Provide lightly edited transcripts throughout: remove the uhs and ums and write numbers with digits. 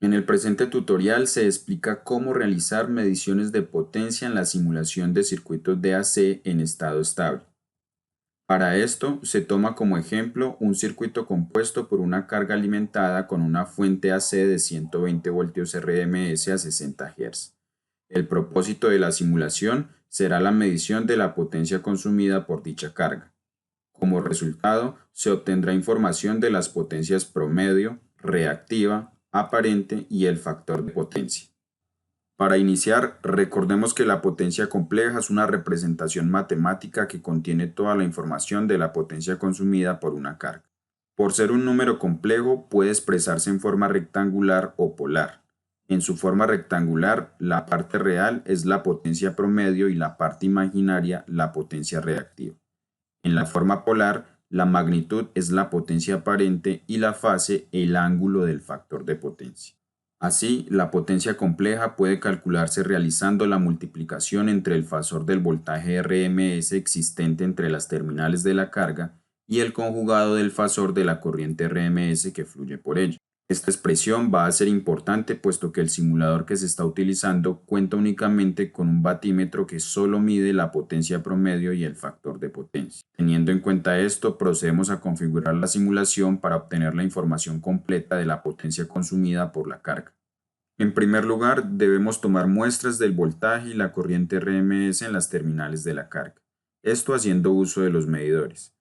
En el presente tutorial se explica cómo realizar mediciones de potencia en la simulación de circuitos de AC en estado estable. Para esto, se toma como ejemplo un circuito compuesto por una carga alimentada con una fuente AC de 120 voltios RMS a 60 Hz. El propósito de la simulación será la medición de la potencia consumida por dicha carga. Como resultado, se obtendrá información de las potencias promedio, reactiva, aparente y el factor de potencia. Para iniciar, recordemos que la potencia compleja es una representación matemática que contiene toda la información de la potencia consumida por una carga. Por ser un número complejo, puede expresarse en forma rectangular o polar. En su forma rectangular, la parte real es la potencia promedio y la parte imaginaria la potencia reactiva. En la forma polar, la magnitud es la potencia aparente y la fase el ángulo del factor de potencia. Así, la potencia compleja puede calcularse realizando la multiplicación entre el fasor del voltaje RMS existente entre las terminales de la carga y el conjugado del fasor de la corriente RMS que fluye por ella. Esta expresión va a ser importante puesto que el simulador que se está utilizando cuenta únicamente con un batímetro que solo mide la potencia promedio y el factor de potencia. Teniendo en cuenta esto, procedemos a configurar la simulación para obtener la información completa de la potencia consumida por la carga. En primer lugar, debemos tomar muestras del voltaje y la corriente RMS en las terminales de la carga, esto haciendo uso de los medidores.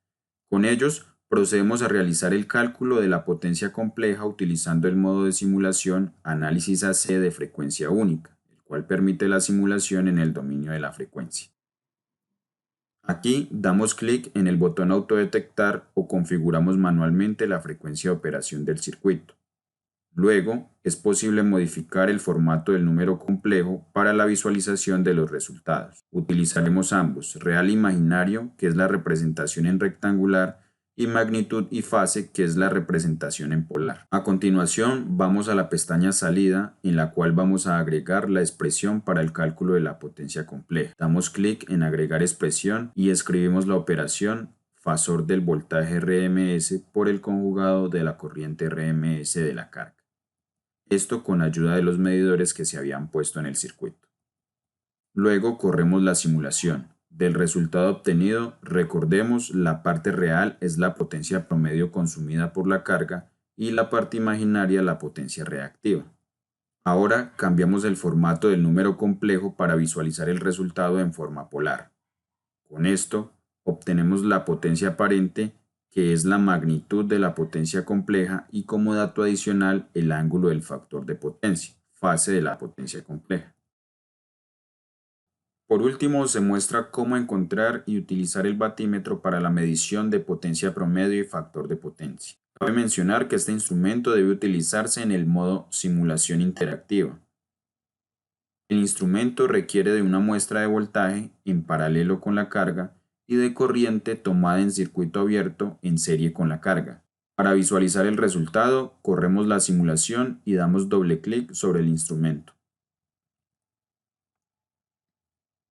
Con ellos, procedemos a realizar el cálculo de la potencia compleja utilizando el modo de simulación análisis AC de frecuencia única, el cual permite la simulación en el dominio de la frecuencia. Aquí damos clic en el botón autodetectar o configuramos manualmente la frecuencia de operación del circuito. Luego, es posible modificar el formato del número complejo para la visualización de los resultados. Utilizaremos ambos, real e imaginario, que es la representación en rectangular, y magnitud y fase, que es la representación en polar. A continuación, vamos a la pestaña Salida, en la cual vamos a agregar la expresión para el cálculo de la potencia compleja. Damos clic en Agregar expresión y escribimos la operación fasor del voltaje RMS por el conjugado de la corriente RMS de la carga. Esto con ayuda de los medidores que se habían puesto en el circuito. Luego corremos la simulación. Del resultado obtenido, recordemos, la parte real es la potencia promedio consumida por la carga y la parte imaginaria la potencia reactiva. Ahora cambiamos el formato del número complejo para visualizar el resultado en forma polar. Con esto, obtenemos la potencia aparente, que es la magnitud de la potencia compleja, y como dato adicional el ángulo del factor de potencia, fase de la potencia compleja. Por último, se muestra cómo encontrar y utilizar el batímetro para la medición de potencia promedio y factor de potencia. Cabe mencionar que este instrumento debe utilizarse en el modo simulación interactiva. El instrumento requiere de una muestra de voltaje en paralelo con la carga y de corriente tomada en circuito abierto en serie con la carga. Para visualizar el resultado, corremos la simulación y damos doble clic sobre el instrumento.